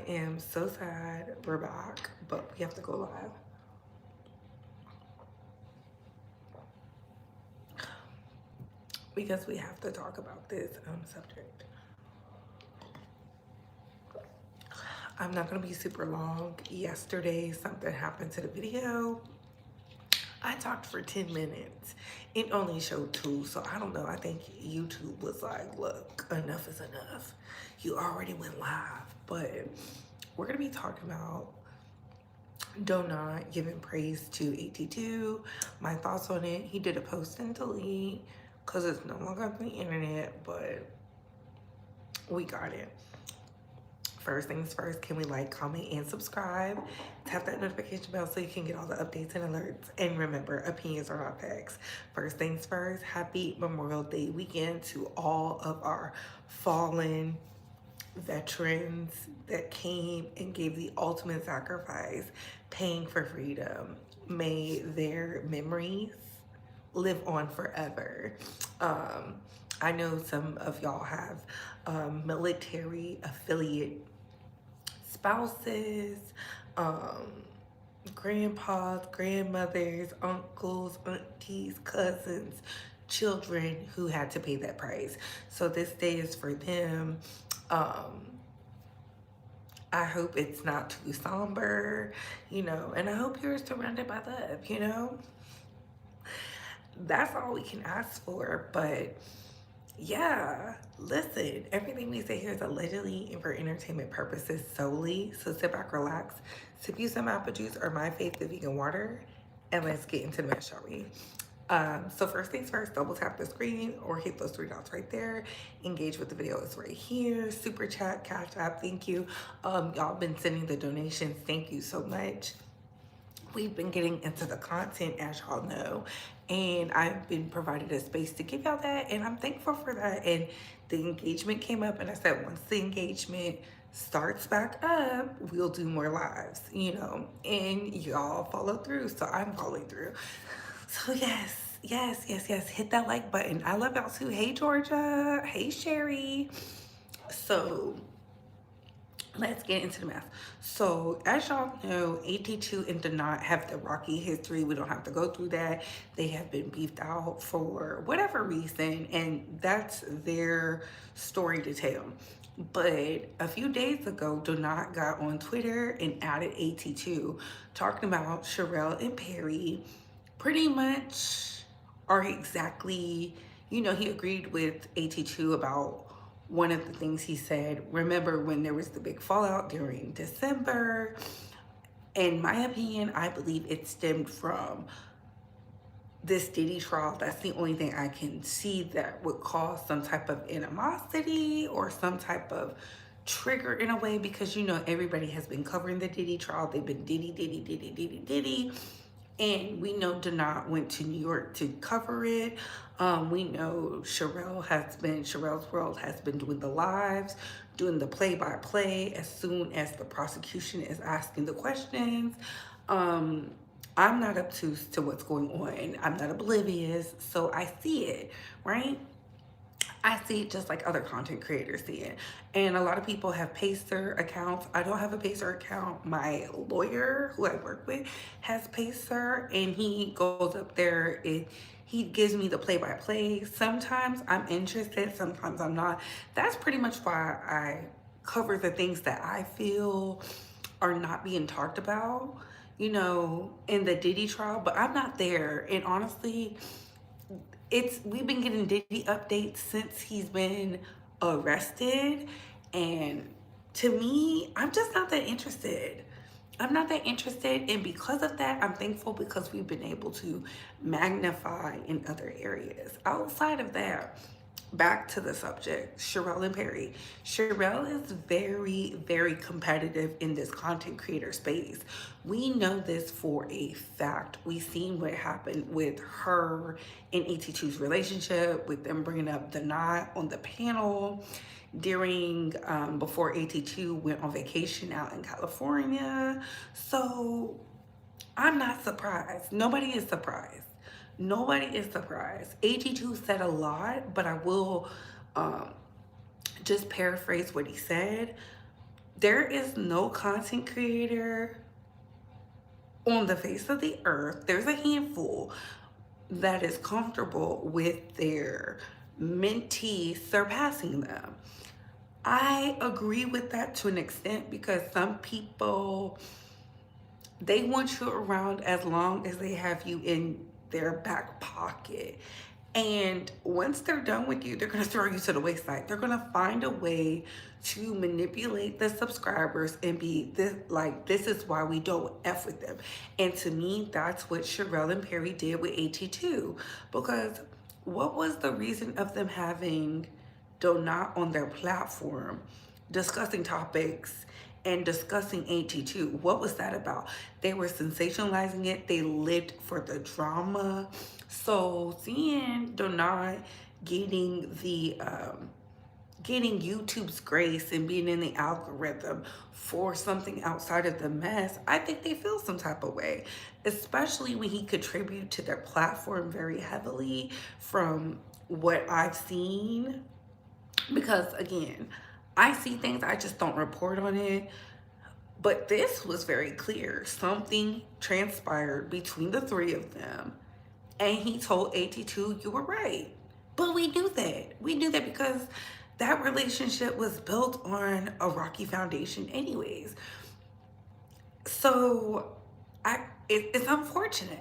am so sad we're back, but we have to go live because we have to talk about this subject. I'm not gonna be super long. Yesterday, something happened to the video. I talked for 10 minutes. It only showed 2, so I don't know. I think YouTube was like, look, enough is enough. You already went live, but we're gonna be talking about Donut giving praise to AT2, my thoughts on it. He did a post and delete because it's no longer on the internet, but we got it. First things first, can we like, comment, and subscribe? Tap that notification bell so you can get all the updates and alerts. And remember, opinions are not facts. First things first, happy Memorial Day weekend to all of our fallen veterans that came and gave the ultimate sacrifice, paying for freedom. May their memories live on forever. I know some of y'all have military affiliate spouses, grandpas, grandmothers, uncles, aunties, cousins, children who had to pay that price. So this day is for them. I hope it's not too somber, and I hope you're surrounded by love. That's all we can ask for. But yeah, listen, everything we say here is allegedly and for entertainment purposes solely. So sit back, relax, sip you some apple juice or my favorite vegan water, and let's get into the mess, shall we? So first things first, double tap the screen or hit those 3 dots right there. Engage with the video is right here. Super chat, cash app, thank you. Y'all been sending the donations. Thank you so much. We've been getting into the content, as y'all know, and I've been provided a space to give y'all that, and I'm thankful for that. And the engagement came up, and I said once the engagement starts back up, we'll do more lives, and y'all follow through, so I'm following through. So yes, hit that like button. I love y'all too. Hey Georgia, hey Sherry. So let's get into the math. So as y'all know, AT2 and Donut have the rocky history. We don't have to go through that. They have been beefed out for whatever reason, and that's their story to tell. But a few days ago, Donut got on Twitter and added AT2, talking about Sherelle and Perry pretty much are exactly, he agreed with AT2 about one of the things he said. Remember when there was the big fallout during December? In my opinion, I believe it stemmed from this Diddy trial. That's the only thing I can see that would cause some type of animosity or some type of trigger in a way, because everybody has been covering the Diddy trial. They've been Diddy. And we know Donut went to New York to cover it. We know Sherelle's World has been doing the lives, doing the play-by-play as soon as the prosecution is asking the questions. I'm not obtuse to what's going on. I'm not oblivious, so I see it, right? I see it just like other content creators see it. And a lot of people have Pacer accounts. I don't have a Pacer account. My lawyer, who I work with, has Pacer, and he goes up there. He gives me the play-by-play. Sometimes I'm interested, sometimes I'm not. That's pretty much why I cover the things that I feel are not being talked about, in the Diddy trial, but I'm not there. And honestly, we've been getting Diddy updates since he's been arrested, and to me, I'm just not that interested. I'm not that interested, and because of that, I'm thankful because we've been able to magnify in other areas. Outside of that, back to the subject, Sherelle and Perry. Sherelle is very, very competitive in this content creator space. We know this for a fact. We've seen what happened with her and AT2's relationship, with them bringing up the knot on the panel before AT2 went on vacation out in California. So I'm not surprised. Nobody is surprised. Nobody is surprised. AT2 said a lot, but I will just paraphrase what he said. There is no content creator on the face of the earth, there's a handful that is comfortable with their mentee surpassing them. I agree with that to an extent because some people, they want you around as long as they have you in their back pocket. And once they're done with you, they're going to throw you to the wayside. They're going to find a way to manipulate the subscribers and be this, like, this is why we don't F with them. And to me, that's what Sherelle and Perry did with AT2. Because what was the reason of them having Donut on their platform discussing topics and discussing AT2? What was that about? They were sensationalizing it. They lived for the drama. So seeing Donut getting the getting YouTube's grace and being in the algorithm for something outside of the mess, I think they feel some type of way, especially when he contributed to their platform very heavily from what I've seen. Because again, I see things, I just don't report on it. But this was very clear. Something transpired between the three of them. And he told AT2, you were right. But we knew that. We knew that because that relationship was built on a rocky foundation anyways. So it's unfortunate.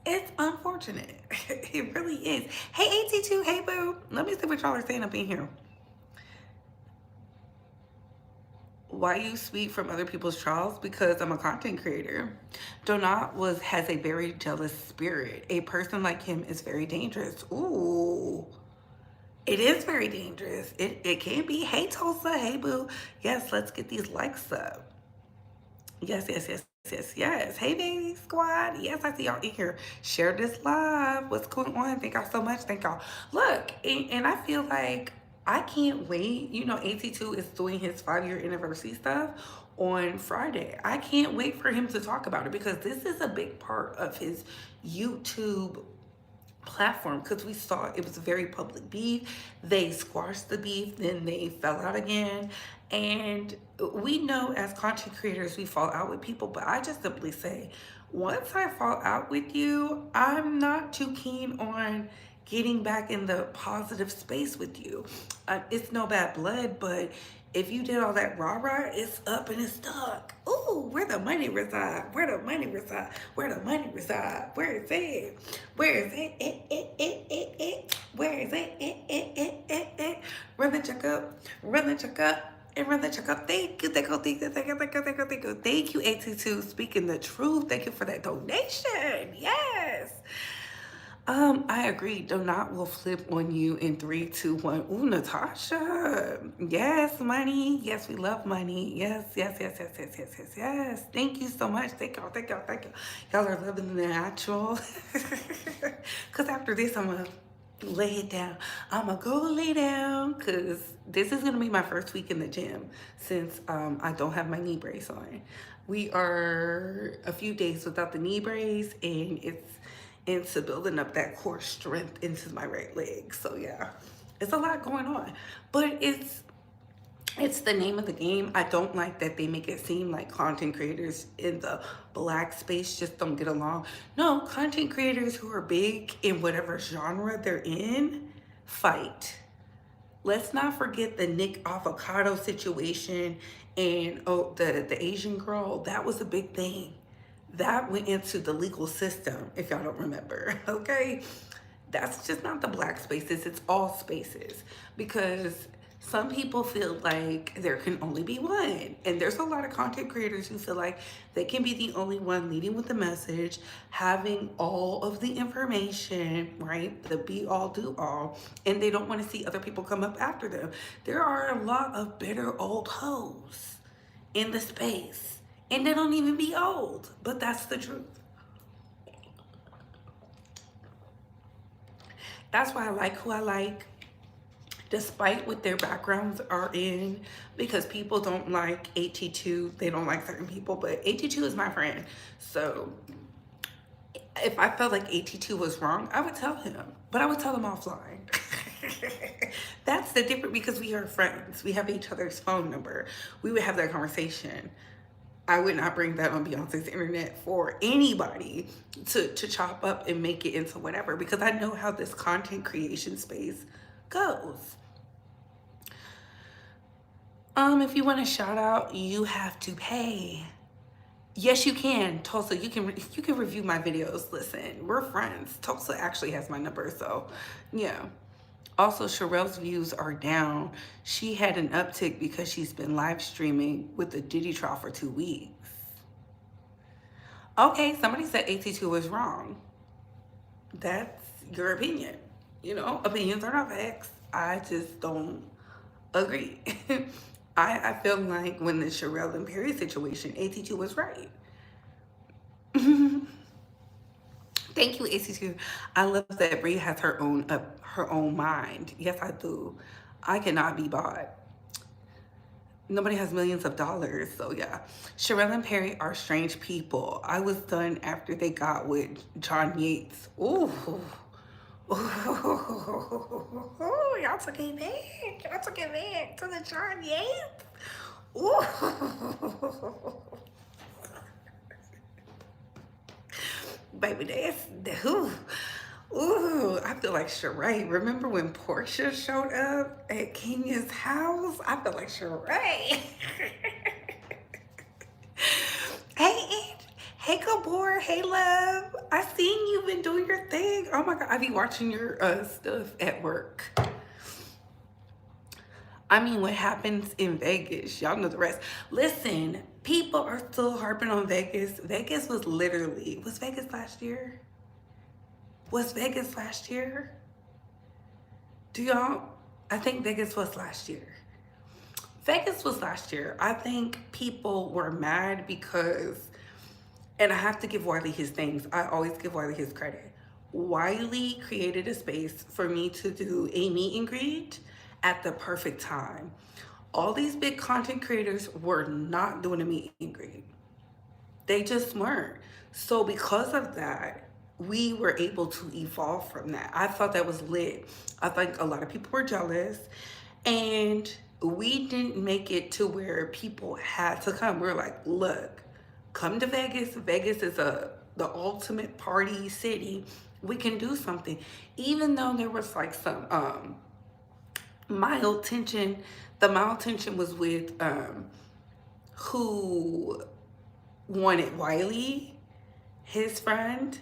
It's unfortunate. It really is. Hey, AT2, hey, boo. Let me see what y'all are saying up in here. Why you speak from other people's trials? Because I'm a content creator. Donut has a very jealous spirit. A person like him is very dangerous. Ooh. It is very dangerous. It can be. Hey, Tulsa. Hey, boo. Yes, let's get these likes up. Yes, yes, yes, yes, yes. Hey, baby squad. Yes, I see y'all in here. Share this live. What's going on? Thank y'all so much. Thank y'all. Look, and I feel like I can't wait. You know, AT2 is doing his 5-year anniversary stuff on Friday. I can't wait for him to talk about it because this is a big part of his YouTube platform, because we saw it was a very public beef. They squashed the beef, then they fell out again. And we know as content creators we fall out with people, but I just simply say, once I fall out with you, I'm not too keen on getting back in the positive space with you. It's no bad blood, but if you did all that rah-rah, it's up and it's stuck. Ooh, where the money reside? Where the money reside? Where the money reside? Where is it? Where is it? Where is it? Run the check up. Run the check up. And run the check up. Thank you. Thank you. Thank you. Thank you. Thank you. Thank you. Thank you. Thank you, AT2. Speaking the truth. Thank you for that donation. Yes. I agree. Donut will flip on you in 3, 2, 1. Ooh, Natasha. Yes, money. Yes, we love money. Yes, yes, yes, yes, yes, yes, yes, yes. Thank you so much. Thank y'all. Thank y'all. Thank y'all. Y'all are loving the natural. Because after this, I'm going to lay it down. I'm going to go lay down because this is going to be my first week in the gym since I don't have my knee brace on. We are a few days without the knee brace, and it's into building up that core strength into my right leg. So yeah, it's a lot going on, but it's the name of the game. I don't like that they make it seem like content creators in the Black space just don't get along. No, content creators who are big in whatever genre they're in fight. Let's not forget the Nick Avocado situation and the Asian girl. That was a big thing. That went into the legal system, if y'all don't remember, okay? That's just not the Black spaces, it's all spaces. Because some people feel like there can only be one. And there's a lot of content creators who feel like they can be the only one leading with the message, having all of the information, right? The be all, do all. And they don't want to see other people come up after them. There are a lot of bitter old hoes in the space. And they don't even be old, but that's the truth. That's why I like who I like, despite what their backgrounds are in, because people don't like AT2. They don't like certain people, but AT2 is my friend. So if I felt like AT2 was wrong, I would tell him, but I would tell him offline. That's that's the difference, because we are friends. We have each other's phone number. We would have that conversation. I would not bring that on Beyonce's internet for anybody to chop up and make it into whatever, because I know how this content creation space goes. If you want a shout out, you have to pay. Yes, you can. Tulsa, you can review my videos. Listen, we're friends. Tulsa actually has my number, so yeah. Also, Sherelle's views are down. She had an uptick because she's been live streaming with the Diddy trial for 2 weeks. Okay, somebody said AT2 was wrong. That's your opinion. You know, opinions are not facts. I just don't agree. I feel like when the Sherelle and Perry situation, AT2 was right. Thank you, AT2. I love that Brie has her own mind. Yes, I do. I cannot be bought. Nobody has millions of dollars, so yeah. Sherelle and Perry are strange people. I was done after they got with John Yates. Ooh. Ooh, y'all took it back. Y'all took it back to the John Yates. Ooh. Baby, that's, ooh, I feel like Sheree. Remember when Portia showed up at Kenya's house? I feel like Sheree. Hey, hey, Gabor. Hey, love. I seen you been doing your thing. Oh my God, I be watching your stuff at work. I mean, what happens in Vegas, y'all know the rest. Listen, people are still harping on Vegas. Vegas was literally, was Vegas last year? Was Vegas last year? Do y'all? I think Vegas was last year. Vegas was last year. I think people were mad because, and I have to give Wiley his things. I always give Wiley his credit. Wiley created a space for me to do a meet and greet at the perfect time. All these big content creators were not doing a meet and greet. They just weren't. So because of that, we were able to evolve from that. I thought that was lit. I think a lot of people were jealous, and we didn't make it to where people had to come. We're like, look, come to Vegas. Vegas is the ultimate party city. We can do something. Even though there was like some mild tension, the mild tension was with who wanted Wiley, his friend.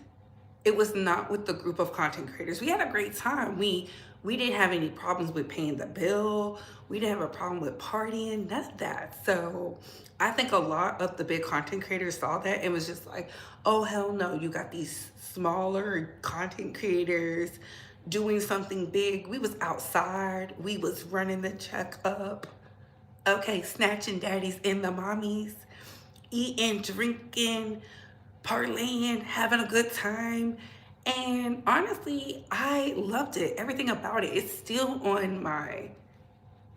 It was not with the group of content creators. We had a great time. We didn't have any problems with paying the bill. We didn't have a problem with partying, none of that. So I think a lot of the big content creators saw that and was just like, oh, hell no, you got these smaller content creators doing something big. We was outside. We was running the check up. Okay, snatching daddies and the mommies, eating, drinking, parlaying, having a good time. And honestly, I loved it. Everything about it. It's still on my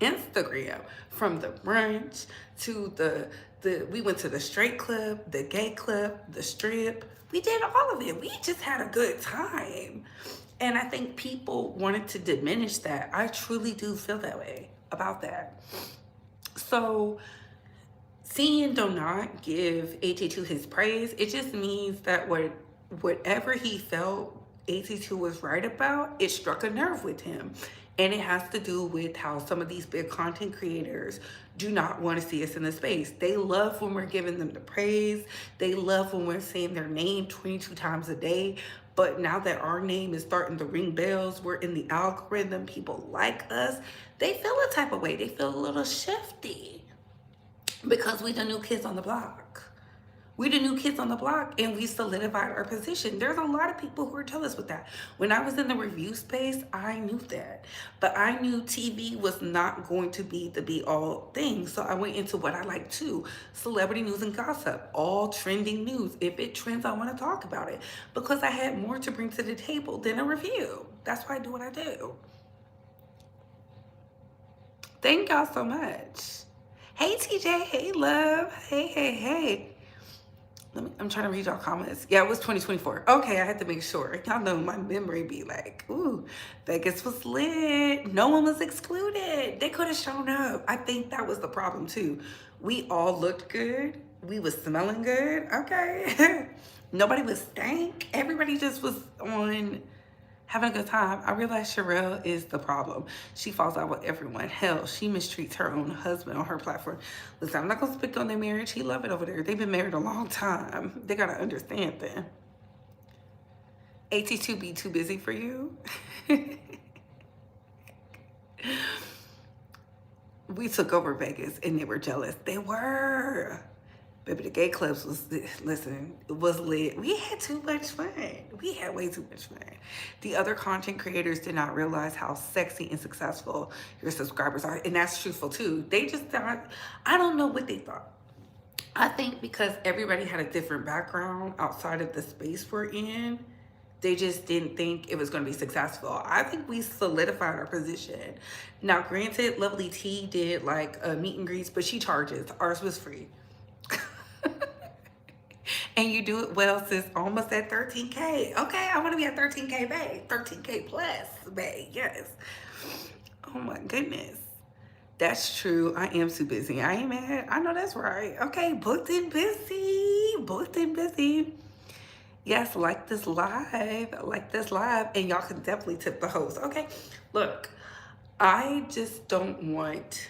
Instagram, from the brunch to the we went to the straight club, the gay club, the strip. We did all of it. We just had a good time. And I think people wanted to diminish that. I truly do feel that way about that. So seeing Donut give AT2 his praise, it just means that whatever he felt AT2 was right about, it struck a nerve with him. And it has to do with how some of these big content creators do not want to see us in the space. They love when we're giving them the praise. They love when we're saying their name 22 times a day. But now that our name is starting to ring bells, we're in the algorithm, people like us, they feel a type of way. They feel a little shifty because we the new kids on the block. We the new kids on the block, and we solidified our position. There's a lot of people who are jealous with that. When I was in the review space, I knew that. But I knew TV was not going to be the be-all thing. So I went into what I like too. Celebrity news and gossip. All trending news. If it trends, I want to talk about it. Because I had more to bring to the table than a review. That's why I do what I do. Thank y'all so much. Hey, TJ. Hey, love. Hey, hey, hey. I'm trying to read y'all comments. Yeah, it was 2024. Okay, I had to make sure. Y'all know my memory be like, ooh, Vegas was lit. No one was excluded. They could have shown up. I think that was the problem too. We all looked good. We was smelling good. Okay. Nobody was stank. Everybody just was on having a good time. I realized Sherelle is the problem. She falls out with everyone. Hell, she mistreats her own husband on her platform. Listen, I'm not gonna speak on their marriage. He love it over there. They've been married a long time. They gotta understand that. AT2 be too busy for you? We took over Vegas and they were jealous. They were. Baby, the gay clubs was, listen, it was lit. We had too much fun. We had way too much fun. The other content creators did not realize how sexy and successful your subscribers are. And that's truthful too. They just thought, I don't know what they thought. I think because everybody had a different background outside of the space we're in, they just didn't think it was going to be successful. I think we solidified our position. Now, granted, Lovely T did like a meet and greets, but she charges. Ours was free. And you do it well, sis, almost at 13K. Okay, I want to be at 13K, babe. 13K plus, babe, yes. Oh my goodness. That's true. I am too busy. I ain't mad. I know that's right. Okay, booked and busy. Booked and busy. Yes, like this live. And y'all can definitely tip the host. Okay, look, I just don't want,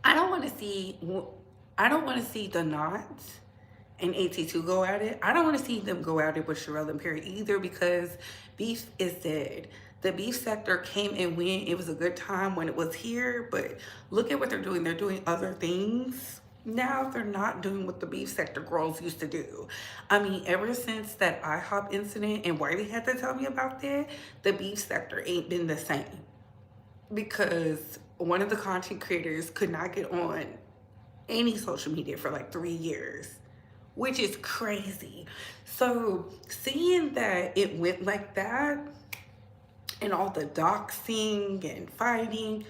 I don't want to see Donut and AT2 go at it. I don't want to see them go at it with Sherelle and Perry either, because beef is dead. The beef sector came and went. It was a good time when it was here, but look at what they're doing. They're doing other things. Now they're not doing what the beef sector girls used to do. I mean, ever since that IHOP incident and Wiley had to tell me about that, the beef sector ain't been the same, because one of the content creators could not get on any social media for like 3 years, which is crazy. So seeing that it went like that and all the doxing and fighting,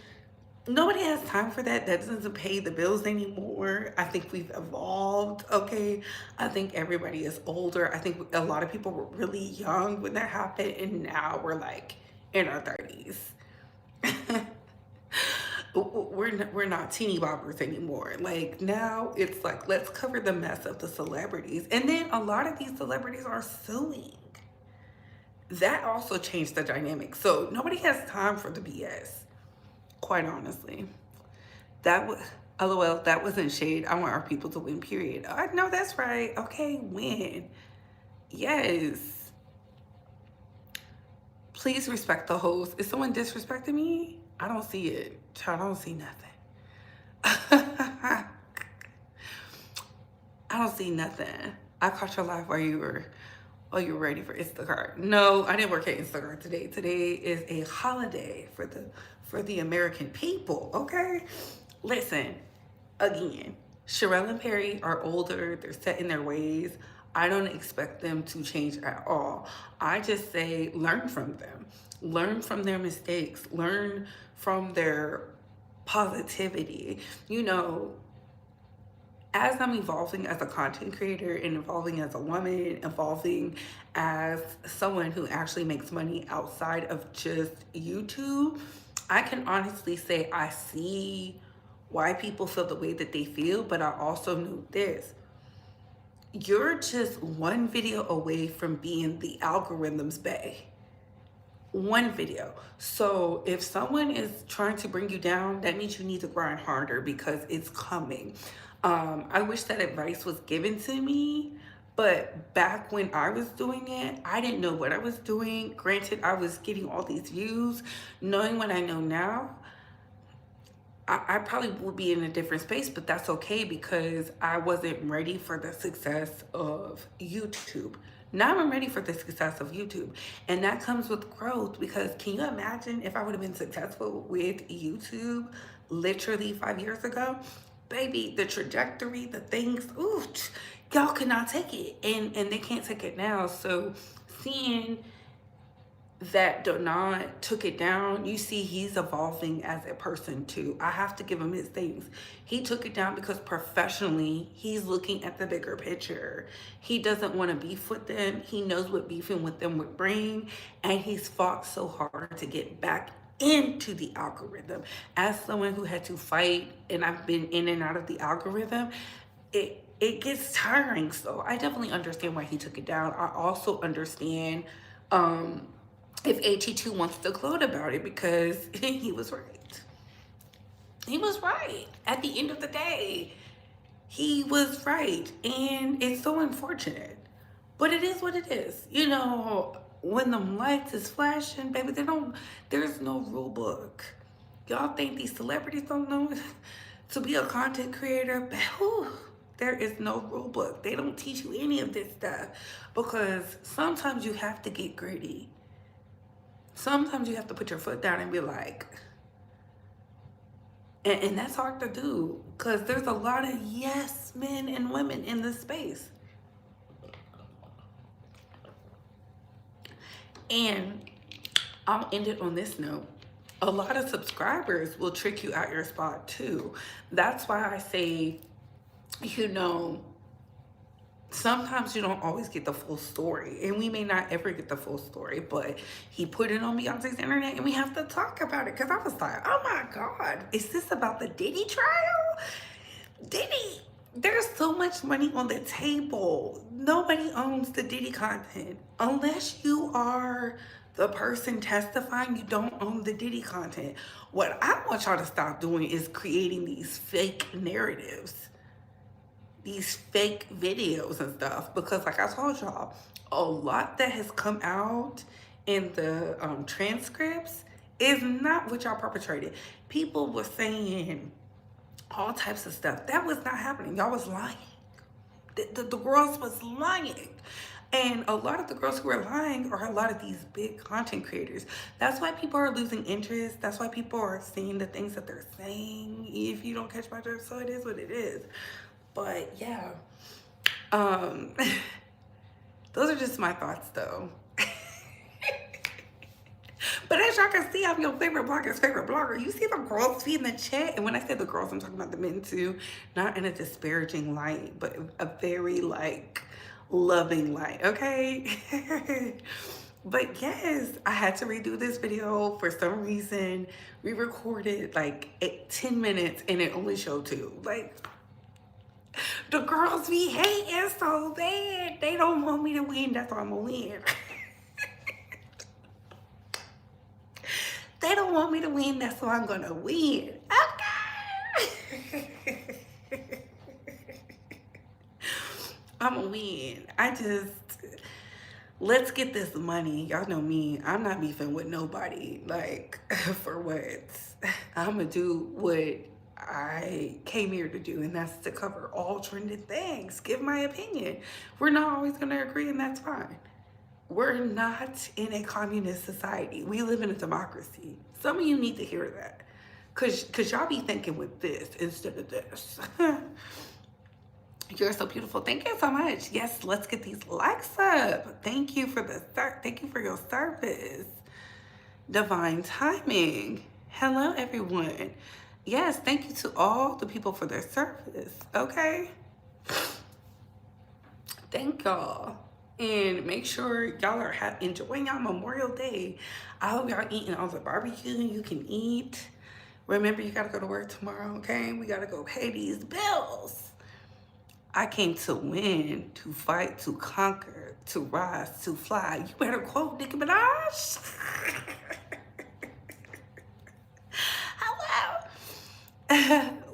nobody has time for that. That doesn't pay the bills anymore. I think we've evolved, okay? I think everybody is older. I think a lot of people were really young when that happened, and now we're like in our 30s. We're not teeny boppers anymore. Like now it's like, let's cover the mess of the celebrities. And then a lot of these celebrities are suing. That also changed the dynamic. So nobody has time for the BS, quite honestly. That was, LOL, that wasn't shade. I want our people to win, period. I know that's right. Okay, win. Yes. Please respect the host. Is someone disrespecting me? I don't see it. Child, I don't see nothing. I don't see nothing. I caught your live while you were ready for Instacart. No, I didn't work at Instacart today. Today is a holiday for the American people, okay? Listen, again, Sherelle and Perry are older. They're set in their ways. I don't expect them to change at all. I just say learn from them. Learn from their mistakes. Learn from their positivity. You know, as I'm evolving as a content creator and evolving as a woman, evolving as someone who actually makes money outside of just YouTube, I can honestly say I see why people feel the way that they feel, but I also know this. You're just one video away from being the algorithm's bae. One video. So if someone is trying to bring you down, that means you need to grind harder, because it's coming. I wish that advice was given to me, but back when I was doing it, I didn't know what I was doing. Granted, I was getting all these views. Knowing what I know now, I probably would be in a different space, but that's okay, because I wasn't ready for the success of YouTube. Now I'm ready for the success of YouTube. And that comes with growth, because can you imagine if I would have been successful with YouTube literally 5 years ago? Baby, the trajectory, the things, ooh, y'all could not take it. And they can't take it now. So seeing that Donut took it down, you see he's evolving as a person too. I have to give him his things. He took it down because professionally, he's looking at the bigger picture. He doesn't want to beef with them. He knows what beefing with them would bring, and he's fought so hard to get back into the algorithm. As someone who had to fight, and I've been in and out of the algorithm, it gets tiring. So I definitely understand why he took it down. I also understand if AT2 wants to gloat about it, because he was right. He was right. At the end of the day, he was right. And it's so unfortunate. But it is what it is. You know, when the lights is flashing, baby, there's no rule book. Y'all think these celebrities don't know to be a content creator? Whew, there is no rule book. They don't teach you any of this stuff, because sometimes you have to get gritty. Sometimes you have to put your foot down and be like, and that's hard to do, because there's a lot of yes men and women in this space. And I'll end it on this note. A lot of subscribers will trick you out your spot too. That's why I say, you know, sometimes you don't always get the full story, and we may not ever get the full story, but he put it on Beyonce's internet and we have to talk about it, because I was like, oh my God, is this about the Diddy trial? Diddy, there's so much money on the table. Nobody owns the Diddy content. Unless you are the person testifying, you don't own the Diddy content. What I want y'all to stop doing is creating these fake narratives, these fake videos and stuff, because like I told y'all, a lot that has come out in the transcripts is not what y'all perpetrated. People were saying all types of stuff. That was not happening. Y'all was lying. The girls was lying. And a lot of the girls who are lying are a lot of these big content creators. That's why people are losing interest. That's why people are saying the things that they're saying. If you don't catch my drift, so it is what it is. But yeah, those are just my thoughts though. But as y'all can see, I'm your favorite blogger's favorite blogger. You see the girls feeding the chat? And when I say the girls, I'm talking about the men too. Not in a disparaging light, but a very like loving light, okay? But yes, I had to redo this video for some reason. We recorded like 10 minutes and it only showed 2. Like, the girls be hating so bad. They don't want me to win. That's why I'm gonna win. They don't want me to win. That's why I'm gonna win. Okay. I'm gonna win. Let's get this money. Y'all know me. I'm not beefing with nobody. Like, for what? I'm gonna do what I came here to do, and that's to cover all trending things, give my opinion. We're not always going to agree, and that's fine. We're not in a communist society. We live in a democracy. Some of you need to hear that, because y'all be thinking with this instead of this. You're so beautiful. Thank you so much. Yes, let's get these likes up. Thank you for thank you for your service. Divine timing. Hello, everyone. Yes, thank you to all the people for their service, okay? Thank y'all. And make sure y'all are enjoying y'all Memorial Day. I hope y'all eating all the barbecue you can eat. Remember, you gotta go to work tomorrow, okay? We gotta go pay these bills. I came to win, to fight, to conquer, to rise, to fly. You better quote Nicki Minaj.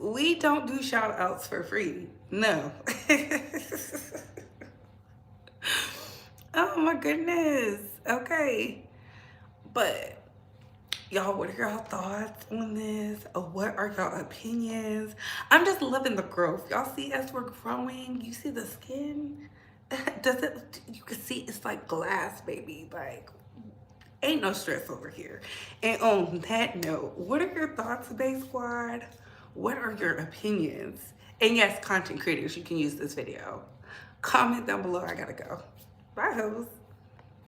We don't do shout outs for free. No. Oh my goodness. Okay. But y'all, what are y'all thoughts on this? What are y'all opinions? I'm just loving the growth. Y'all see as we're growing, you see the skin? You can see it's like glass, baby. Like, ain't no stress over here. And on that note, what are your thoughts, Bay Squad? What are your opinions? And yes, content creators, you can use this video. Comment down below. I gotta go. Bye, hoes.